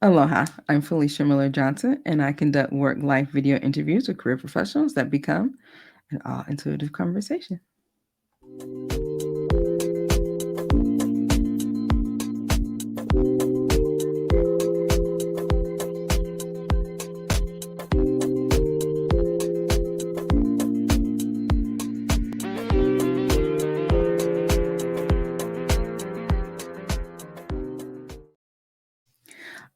Aloha, I'm Felicia Miller Johnson, and I conduct work life video interviews with career professionals that become an all intuitive conversation.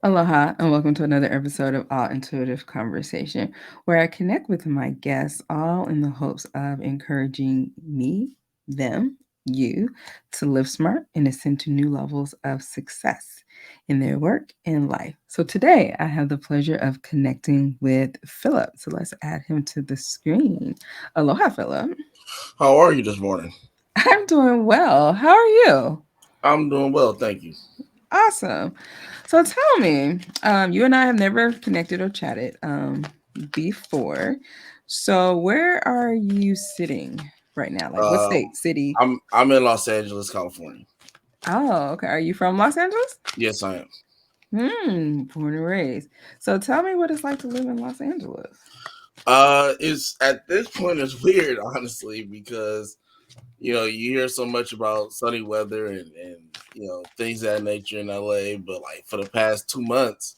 Aloha, and welcome to another episode of All Intuitive Conversation, where I connect with my guests all in the hopes of encouraging me, them, you to live smart and ascend to new levels of success in their work and life. So today I have the pleasure of connecting with Phillip. So let's add him to the screen. Aloha, Phillip. How are you this morning? I'm doing well. How are you? I'm doing well, thank you. Awesome. So tell me, you and I have never connected or chatted before. So where are you sitting right now? Like what Uh, state, city? I'm in Los Angeles, California. Oh, okay. Are you from Los Angeles? Yes, I am. Born and raised. So tell me what it's like to live in Los Angeles. It's at this point it's weird, honestly, because you hear so much about sunny weather and things of that nature in LA, but like for the past 2 months,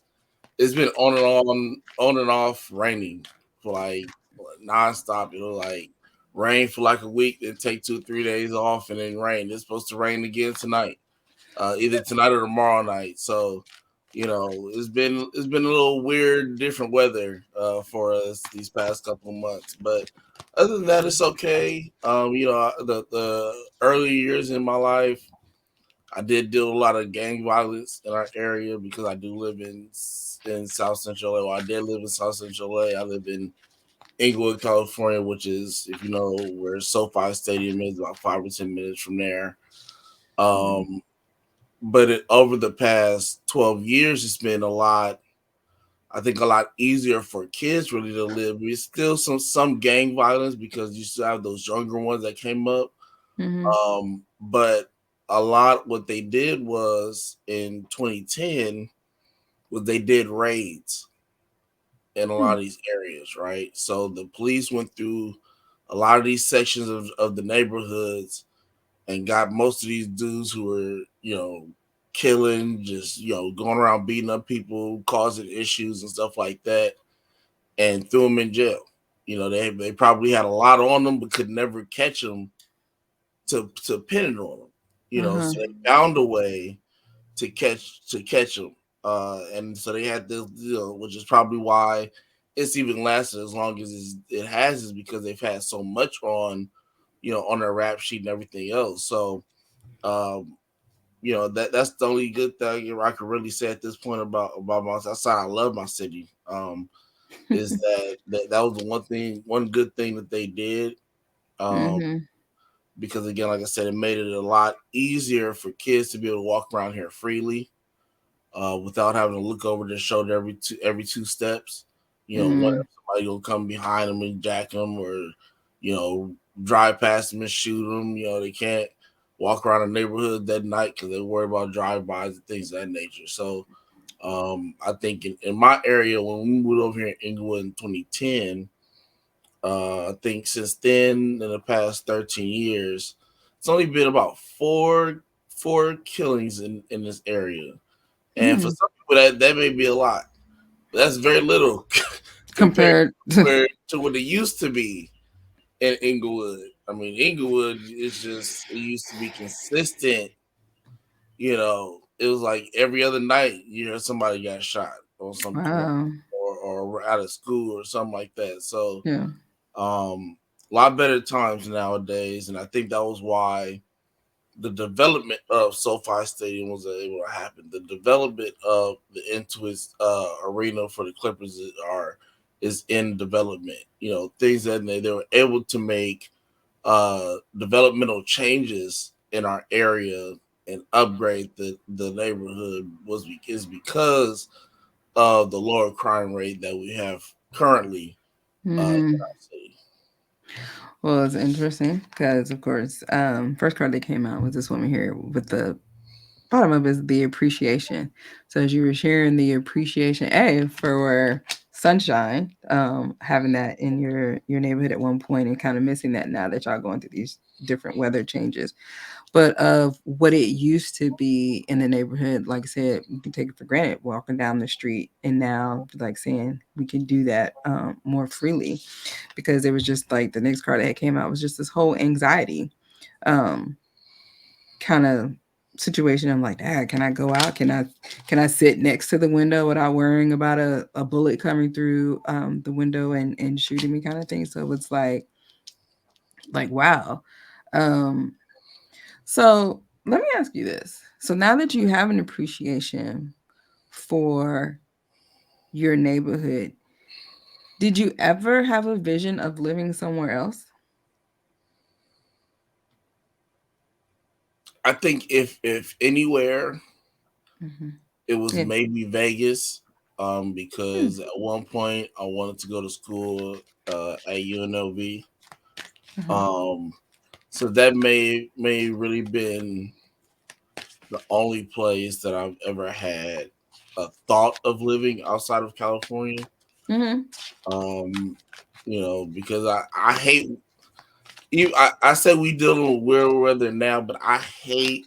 it's been on and off raining for like nonstop. Like rain for like a week, then take 2 3 days off, and then rain. It's supposed to rain again tonight. Either tonight or tomorrow night. So, it's been a little weird, different weather for us these past couple of months. But other than that, it's okay. The early years in my life, I did deal with a lot of gang violence in our area because I do live in South Central LA. Well, I did live in South Central LA. I live in Inglewood, California, which is, if you know where SoFi Stadium is, about 5 or 10 minutes from there. Um, but over the past 12 years, it's been I think a lot easier for kids really to live. There's still some gang violence because you still have those younger ones that came up. Mm-hmm. But a lot what they did was in 2010 was they did raids in a lot of these areas, right? So the police went through a lot of these sections of the neighborhoods and got most of these dudes who were, killing, just, going around beating up people, causing issues and stuff like that, and threw them in jail. They probably had a lot on them, but could never catch them to pin it on them. Uh-huh. So they found a way to catch them, and so they had this, which is probably why it's even lasted as long as it has, is because they've had so much on their rap sheet and everything else. So um, that's the only good thing I could really say at this point about my. That's why I love my city. Is that was the one good thing that they did. Um, Mm-hmm. because again, like I said, it made it a lot easier for kids to be able to walk around here freely, without having to look over their shoulder every two steps. Wonder Mm-hmm. if somebody will come behind them and jack them, or you know drive past them and shoot them. They can't walk around the neighborhood that night because they worry about drive-bys and things of that nature. So I think in my area, when we moved over here in Inglewood in 2010, I think since then, in the past 13 years, it's only been about four killings in this area. And for Mm. some people, that may be a lot. But that's very little compared Compared to to what it used to be in Inglewood. I mean, Inglewood is just, it used to be consistent. It was like every other night you hear somebody got shot or something, wow. or out of school or something like that. So Yeah. a lot better times nowadays, and I think that was why the development of SoFi Stadium was able to happen. The development of the Intuit arena for the Clippers is in development. Things that they were able to make developmental changes in our area and upgrade the neighborhood is because of the lower crime rate that we have currently in Mm-hmm. our city. Well, it's interesting because, of course, first card that came out was this woman here with the bottom of is the appreciation. So as you were sharing the appreciation, for sunshine, having that in your neighborhood at one point and kind of missing that now that y'all going through these different weather changes, but of what it used to be in the neighborhood. Like I said, you can take it for granted walking down the street, and now like saying we can do that more freely, because there was just like the next card that had came out was just this whole anxiety um, kind of situation. I'm like, Dad, can I go out? Can I sit next to the window without worrying about a bullet coming through the window and shooting me, kind of thing. So it's like wow. Um, so let me ask you this. So now that you have an appreciation for your neighborhood, did you ever have a vision of living somewhere else? I think if anywhere, Mm-hmm. it was Yeah. maybe Vegas, Hmm. because at one point I wanted to go to school at UNLV. Uh-huh. Um, so that may really been the only place that I've ever had a thought of living outside of California. Mm-hmm. Um, because I hate you. I say we dealing with weird weather now, but I hate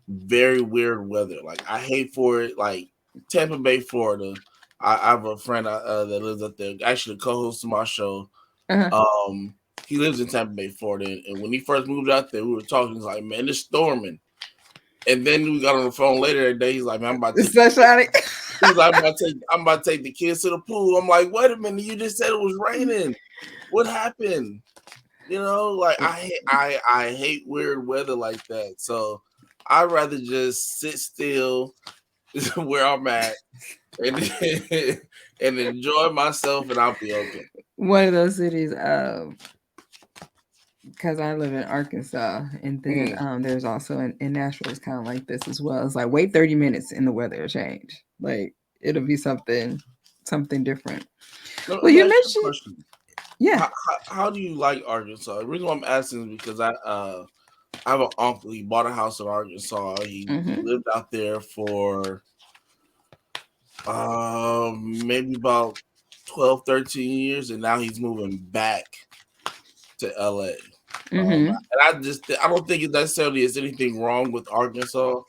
very weird weather. Like I hate for it. Like Tampa Bay, Florida. I have a friend that lives up there. Actually, the co-host of my show. Uh-huh. Um, he lives in Tampa Bay, Florida, and when he first moved out there, we were talking. He's like, "Man, it's storming." And then we got on the phone later that day. He's like, "Man, I'm about to take the kids." Sunshine. He's like, I'm about to take the kids to the pool." I'm like, "Wait a minute, you just said it was raining. What happened?" Like I hate weird weather like that. So I'd rather just sit still where I'm at and and enjoy myself, and I'll be okay. One of those cities, because I live in Arkansas, and then Mm. there's also in Nashville, it's kind of like this as well. It's like wait 30 minutes and the weather will change. Like it'll be something different. Let Well, me you ask you a mentioned, question. yeah. How do you like Arkansas? The reason why I'm asking is because I have an uncle. He bought a house in Arkansas. He Mm-hmm. lived out there for maybe about 12, 13 years, and now he's moving back to LA. Mm-hmm. And I don't think it necessarily is anything wrong with Arkansas.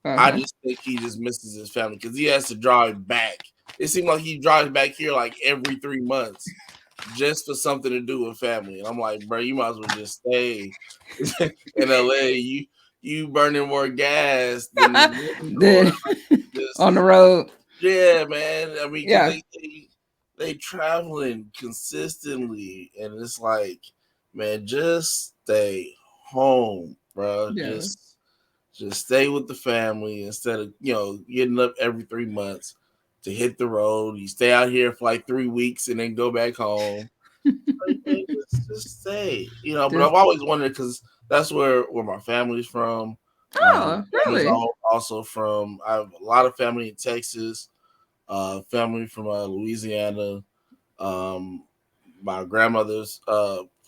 I Uh-huh. just think he just misses his family because he has to drive back. It seems like he drives back here like every 3 months just for something to do with family. And I'm like, bro, you might as well just stay in LA. You burning more gas than going. Then Just on the road. yeah, man. I mean, because Yeah. they traveling consistently, and it's like, man, just stay home, bro. Yeah. Just stay with the family instead of getting up every 3 months to hit the road. You stay out here for like 3 weeks and then go back home. Like, man, just stay. But Just I've always wondered because that's where my family's from. oh, Family's really? also from. I have a lot of family in Texas. Family from Louisiana. Um, my grandmother's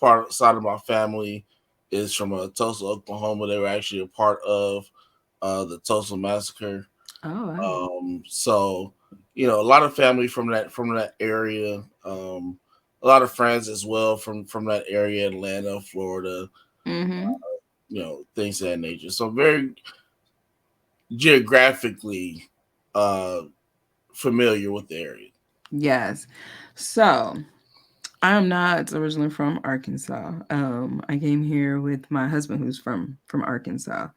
part side of my family is from Tulsa, Oklahoma. They were actually a part of the Tulsa massacre. Oh, wow. So a lot of family from that area. A lot of friends as well from that area, Atlanta, Florida. Mm-hmm. Things of that nature. So very geographically uh, familiar with the area. Yes. So I'm not originally from Arkansas. I came here with my husband, who's from Arkansas,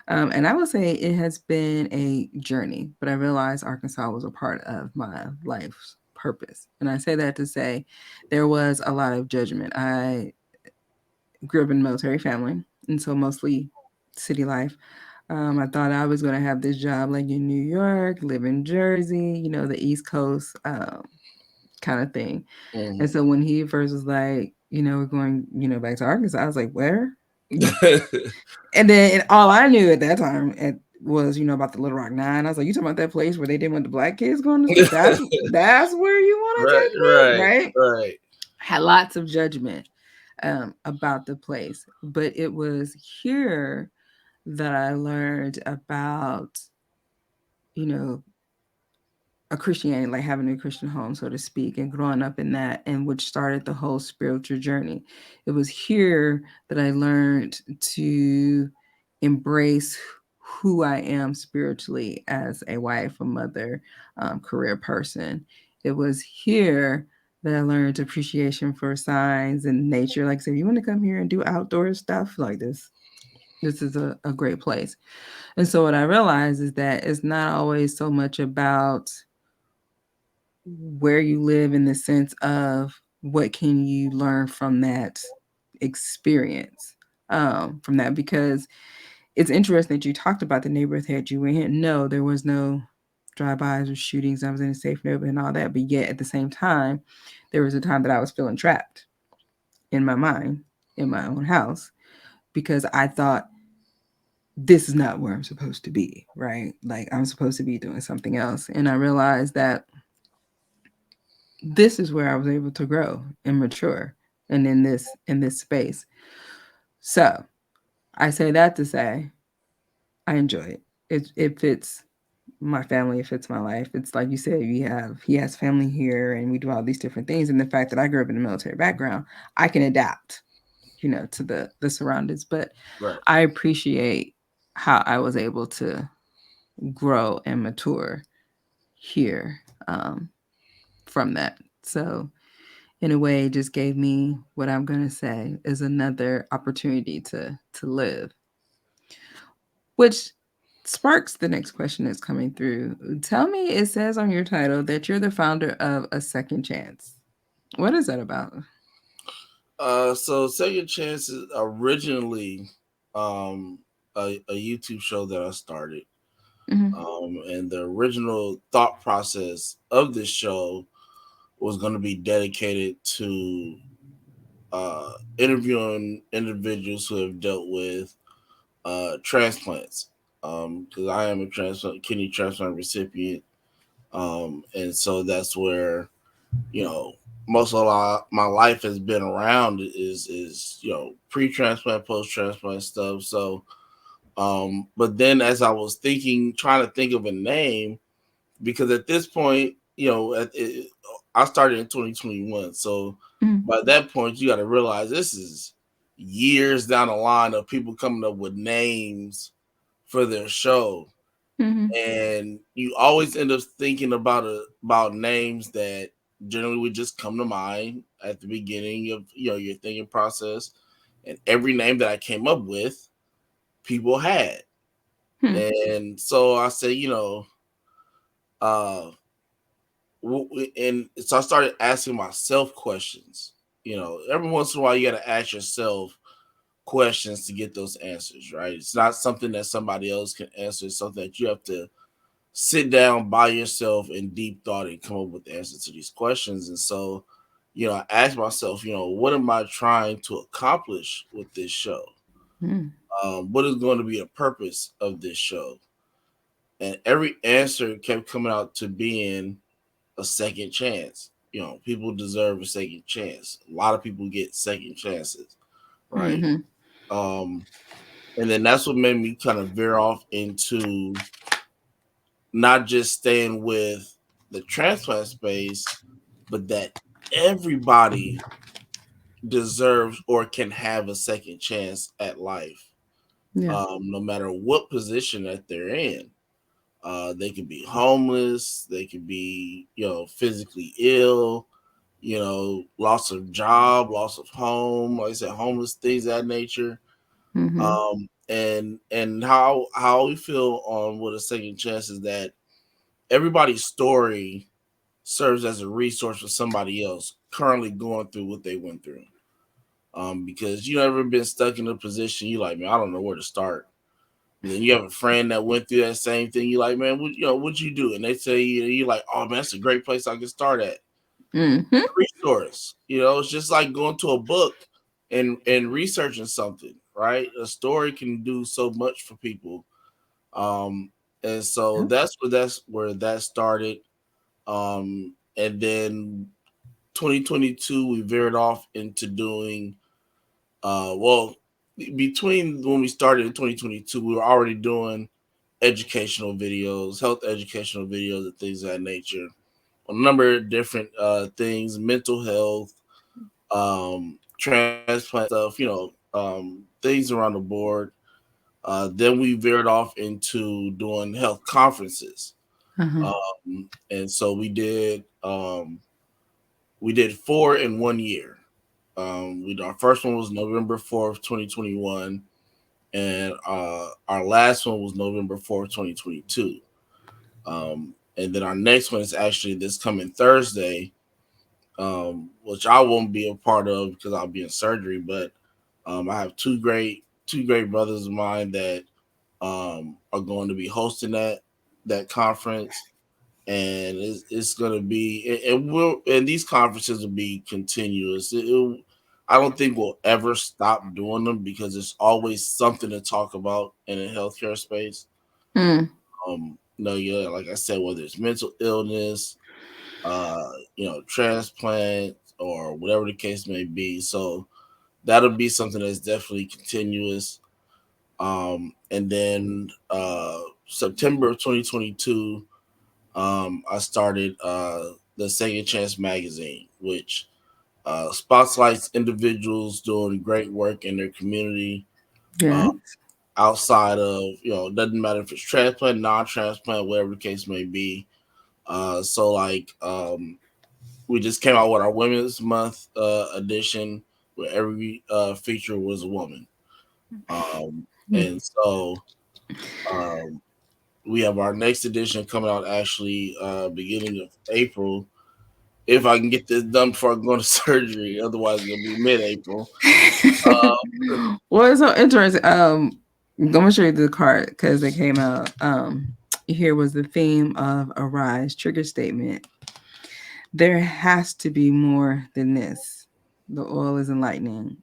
and I would say it has been a journey. But I realized Arkansas was a part of my life's purpose, and I say that to say there was a lot of judgment. I grew up in a military family, and so mostly city life. I thought I was going to have this job like in New York, live in Jersey, the East Coast kind of thing. And Mhm. so when he first was like, we're going, back to Arkansas, I was like, where? And then all I knew at that time was, about the Little Rock Nine. I was like, you talking about that place where they didn't want the black kids going to school? That's where you want to Right, take me, right, right? right. Had lots of judgment about the place, but it was here that I learned about, you know, a Christianity, like having a Christian home, so to speak, and growing up in that, and which started the whole spiritual journey. It was here that I learned to embrace who I am spiritually as a wife, a mother, career person. It was here that I learned appreciation for signs and nature. Like I said, if you want to come here and do outdoor stuff like this is a great place. And so what I realized is that it's not always so much about where you live in the sense of what can you learn from that experience, from that, because it's interesting that you talked about the neighborhood that you were in. No, there was no drive-bys or shootings. I was in a safe neighborhood and all that, but yet at the same time there was a time that I was feeling trapped in my mind, in my own house, because I thought this is not where I'm supposed to be, right? Like I'm supposed to be doing something else. And I realized that this is where I was able to grow and mature, and in this space. So I say that to say I enjoy it. It fits my family, it fits my life. It's like you said, he has family here and we do all these different things. And the fact that I grew up in a military background, I can adapt, to the surroundings. But Right. I appreciate how I was able to grow and mature here, from that. So in a way just gave me what I'm going to say is another opportunity to live, which sparks the next question that's coming through. Tell me, it says on your title that you're the founder of A Second Chance. What is that about? So Second Chance is originally um, a YouTube show that I started. Mm-hmm. And the original thought process of this show was going to be dedicated to interviewing individuals who have dealt with transplants. Because I am a kidney transplant recipient, and so that's where you know most of my life has been around is pre-transplant, post-transplant stuff. So, but then as I was thinking, trying to think of a name, because at this point, I started in 2021. So Mm-hmm. by that point, you got to realize this is years down the line of people coming up with names for their show, Mm-hmm. and you always end up thinking about names that generally would just come to mind at the beginning of your thinking process. And every name that I came up with, people had, and so I said, uh and so I started asking myself questions. Every once in a while, you got to ask yourself questions to get those answers, right? It's not something that somebody else can answer. It's something that you have to sit down by yourself in deep thought and come up with the answers to these questions. And so, I asked myself, what am I trying to accomplish with this show? Mm-hmm. What is going to be the purpose of this show? And every answer kept coming out to being a second chance. People deserve a second chance. A lot of people get second chances, right? Mm-hmm. Um, and then that's what made me kind of veer off into not just staying with the transplant space, but that everybody deserves or can have a second chance at life, Yeah. no matter what position that they're in. They could be homeless, they could be, physically ill, loss of job, loss of home, like I said, homeless, things of that nature. Mm-hmm. And how we feel on with a second chance is that everybody's story serves as a resource for somebody else currently going through what they went through. Because you ever been stuck in a position you like, man, I don't know where to start. And then you have a friend that went through that same thing. You like, man, what'd you do? And they say you like, oh man, that's a great place I can start at. Mm-hmm. Resource. It's just like going to a book and researching something, right? A story can do so much for people. Um, and so Yep. that's where that started. And then 2022 we veered off into doing well between when we started in 2022, we were already doing educational videos, health educational videos, and things of that nature. A number of different things, mental health, transplant stuff, things around the board. Then we veered off into doing health conferences, Uh-huh. and so we did four in 1 year. Our first one was November 4th, 2021, and our last one was November 4th, 2022. And then our next one is actually this coming Thursday, which I won't be a part of because I'll be in surgery. But I have two great brothers of mine that are going to be hosting that conference, and it's going to be and these conferences will be continuous. I don't think we'll ever stop doing them because there's always something to talk about in a healthcare space. Mm. No, yeah, like I said, whether it's mental illness, transplant or whatever the case may be. So that'll be something that's definitely continuous. And then September of 2022, I started the Second Chance magazine, which spotlights individuals doing great work in their community, uh, Yeah. outside of, doesn't matter if it's transplant, non-transplant, whatever the case may be. So like we just came out with our Women's Month edition, where every feature was a woman. Um, Mm. and so um, we have our next edition coming out actually beginning of April. If I can get this done before I go into surgery, otherwise it'll be mid-April. Well, it's so interesting. I'm gonna show you the card because it came out. Here was the theme of Arise trigger statement. There has to be more than this. The oil is enlightening.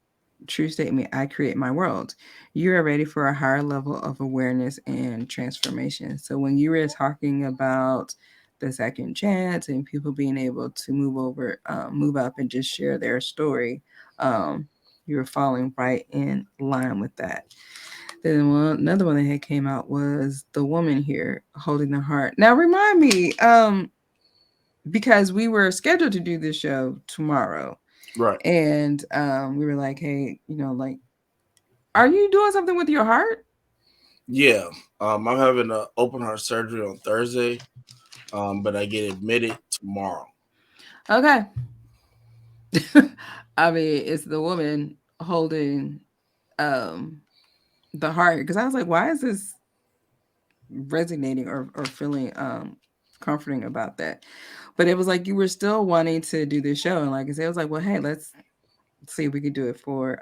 True statement. I create my world. You are ready for a higher level of awareness and transformation. So when you were talking about the second chance and people being able to move up and just share their story, um, you were falling right in line with that. Then another one that had came out was the woman here holding the heart. Now remind me, because we were scheduled to do this show tomorrow, Right. and we were like, hey, like, are you doing something with your heart? Yeah. I'm having an open heart surgery on Thursday, but I get admitted tomorrow. Okay. I mean, it's the woman holding um the heart, because I was like, why is this resonating or feeling comforting about that? But it was like you were still wanting to do this show, and like I said, it was like, well, hey, let's see if we could do it for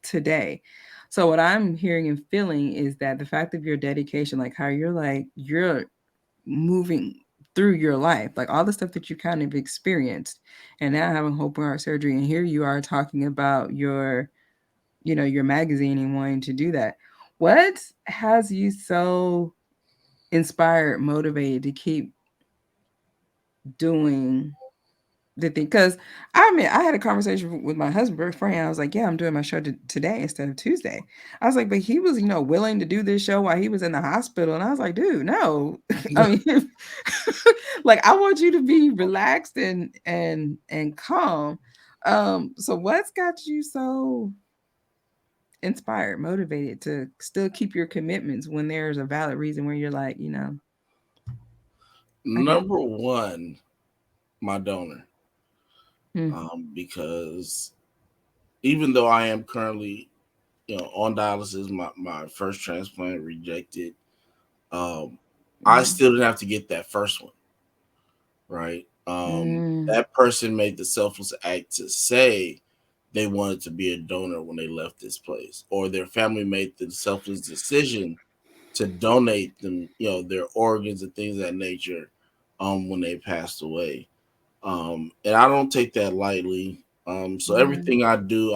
today. So what I'm hearing and feeling is that the fact of your dedication, like how you're moving through your life, like all the stuff that you kind of experienced, and now having open heart surgery, and here you are talking about your magazine and wanting to do that. What has you so inspired, motivated to keep doing the thing? Because I mean, I had a conversation with my husband very funny. I was like, yeah, I'm doing my show today instead of Tuesday. I was like, but he was willing to do this show while he was in the hospital, and I was like, dude, no. I mean, like, I want you to be relaxed and calm. So what's got you so inspired, motivated to still keep your commitments when there's a valid reason where you're like, I got. Number one, my donor, Mm. because even though I am currently, on dialysis, my first transplant rejected, um, I Mm. still didn't have to get that first one, right? Mm. That person made the selfless act to say they wanted to be a donor when they left this place, or their family made the selfless decision to donate them, their organs and things of that nature, when they passed away. And I don't take that lightly. So Mm. everything I do,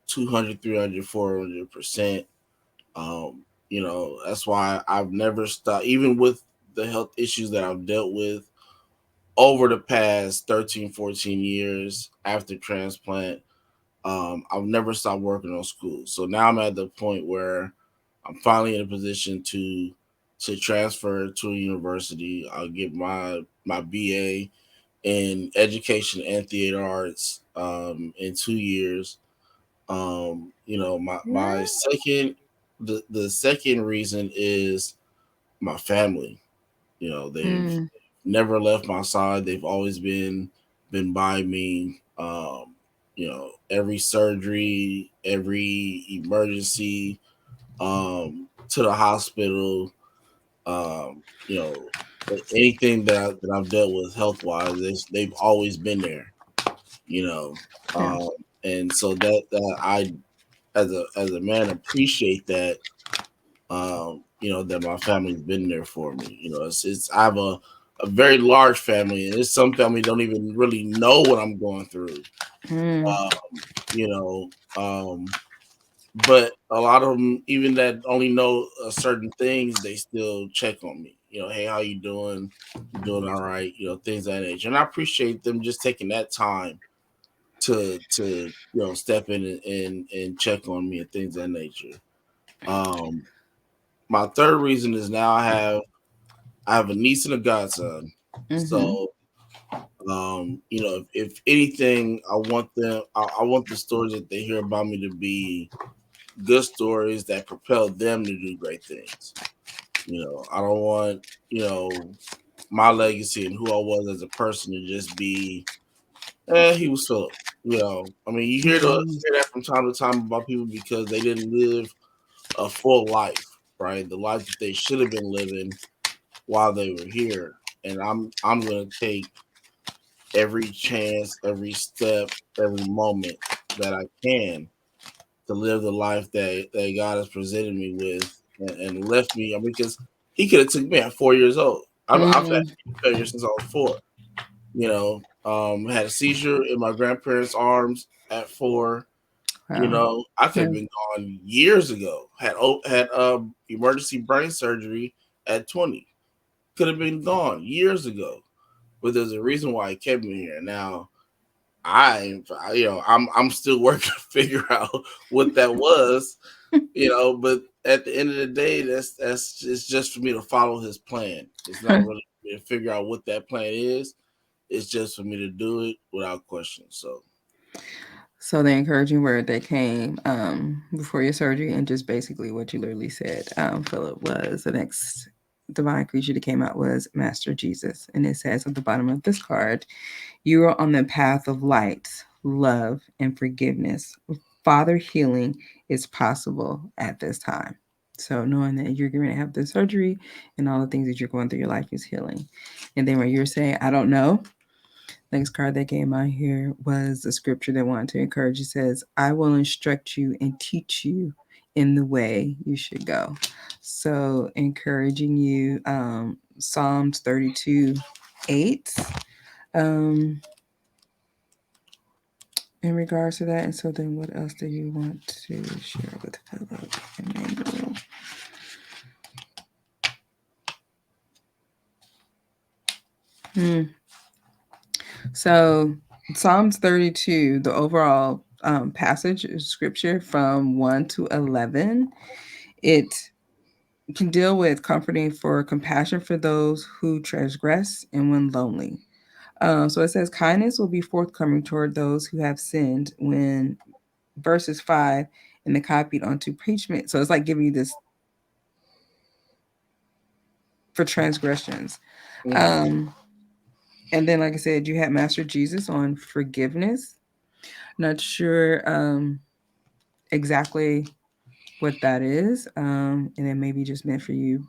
200, 300, 400%. Um, that's why I've never stopped, even with the health issues that I've dealt with over the past 13, 14 years after transplant. I've never stopped working on school. So now I'm at the point where I'm finally in a position to transfer to a university. I'll get my BA in education and theater arts in 2 years. My second the second reason is my family. They've Mm, never left my side. They've always been by me. Every surgery, every emergency, to the hospital, um, you know, anything that I've dealt with health wise, they've always been there. You know, yeah. um, and so that I as a man appreciate that. That my family's been there for me. It's I have a very large family, and it's some family don't even really know what I'm going through. Mm, You know, but a lot of them, even that only know certain things, they still check on me. Hey, how you doing? You doing all right? Things of that nature, and I appreciate them just taking that time to step in and check on me and things of that nature. Um, my third reason is now I have a niece and a godson. mm-hmm. So, if anything, I want the stories that they hear about me to be good stories that propel them to do great things. I don't want, you know, my legacy and who I was as a person to just be, he was Philip. I mean, Mm-hmm. you hear that from time to time about people because they didn't live a full life, right? The life that they should have been living while they were here. And I'm gonna take every chance, every step, every moment that I can to live the life that God has presented me with and left me. I mean, because He could have took me at 4 years old. I've had Mm, failure since I was four. Had a seizure in my grandparents' arms at 4. wow. I could Yeah. have been gone years ago. Had emergency brain surgery at 20. Could have been gone years ago. But there's a reason why He kept me here. Now I'm still working to figure out what that was. But at the end of the day, that's it's just for me to follow His plan. It's not really for me to figure out what that plan is. It's just for me to do it without question. So So the encouraging word that came before your surgery, and just basically what you literally said, Philip, was the next divine creature that came out was Master Jesus. And it says at the bottom of this card, you are on the path of light, love, and forgiveness. Father healing is possible at this time. So knowing that you're going to have this surgery and all the things that you're going through, your life is healing. And then when you're saying, I don't know, next card that came out here was the scripture that wanted to encourage. It says, I will instruct you and teach you in the way you should go. So encouraging you, Psalms 32:8. Um, in regards to that. And so then what else do you want to share with Philip Emmanuel? Hmm. So Psalms 32, the overall passage of scripture from 1 to 11, it can deal with comforting for compassion for those who transgress and when lonely. So it says, kindness will be forthcoming toward those who have sinned when verses 5 and the copied onto preachment. So it's like giving you this for transgressions. mm, Um, and then, like I said, you had Master Jesus on forgiveness. Not sure exactly what that is. And it may be just meant for you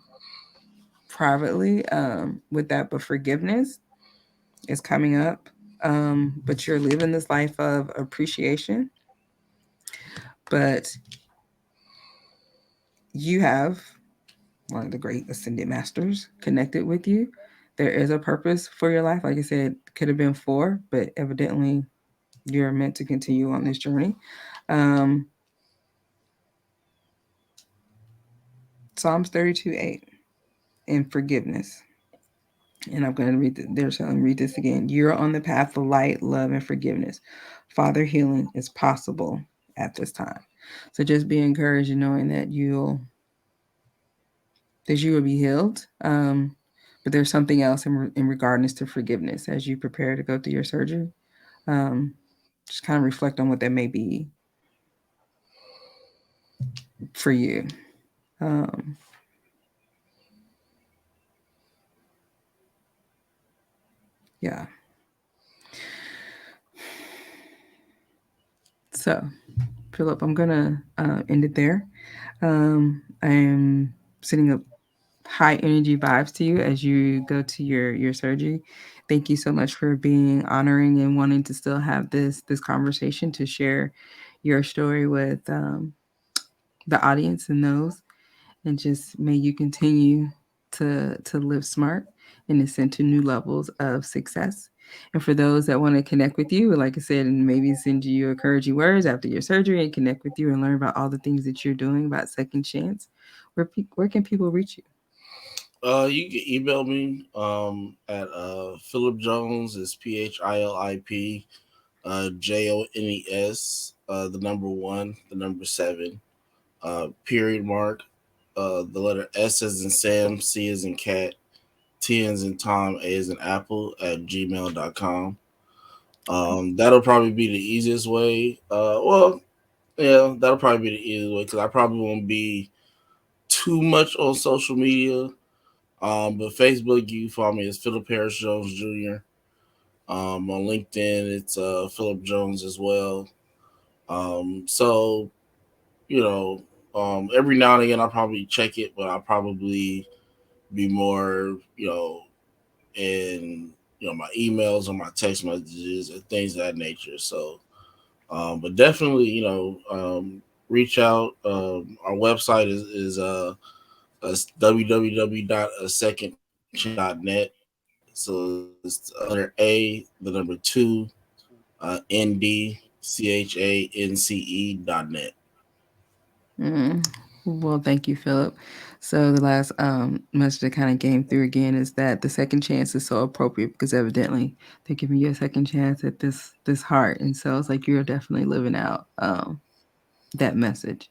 privately with that, but forgiveness is coming up. But you're living this life of appreciation, but you have one of the great ascended masters connected with you. There is a purpose for your life. Like I said, could have been four, but evidently you're meant to continue on this journey. Um, Psalms 32:8 in forgiveness. And I'm going to read. They're saying read this again. You're on the path of light, love, and forgiveness. Father, healing is possible at this time. So just be encouraged in knowing that you will be healed. But there's something else in regards to forgiveness as you prepare to go through your surgery. Um, just kind of reflect on what that may be for you. Um, yeah. So, Philip, I'm gonna end it there. I am sending up high energy vibes to you as you go to your surgery. Thank you so much for being honoring and wanting to still have this conversation to share your story with the audience and those, and just may you continue to live smart and ascend to new levels of success. And for those that want to connect with you, like I said, and maybe send you encouraging words after your surgery and connect with you and learn about all the things that you're doing about Second Chance, where can people reach you? You can email me at Philip Jones is Philip Jones the number one, the number seven, period mark, the letter S as in Sam, C as in cat, T as in Tom, A as in Apple at gmail.com. That'll probably be the easiest way. Yeah, that'll probably be the easiest way because I probably won't be too much on social media. But Facebook, you can follow me as Philip Harris Jones Jr. On LinkedIn, it's Philip Jones as well. So you know, every now and again I'll probably check it, but I'll probably be more, in my emails or my text messages and things of that nature. So, but definitely, reach out. Our website is www.secondchance.net. So it's the letter A, the number two, NDCHANCE.net. Mm. Well, thank you, Philip. So the last message that kind of came through again is that the second chance is so appropriate because evidently they're giving you a second chance at this heart, and so it's like you're definitely living out that message.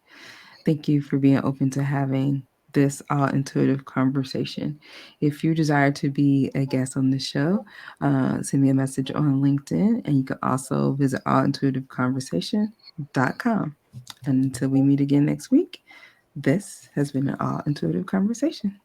Thank you for being open to having this all intuitive conversation. If you desire to be a guest on the show, send me a message on LinkedIn, and you can also visit allintuitiveconversation.com. And until we meet again next week, this has been an all intuitive conversation.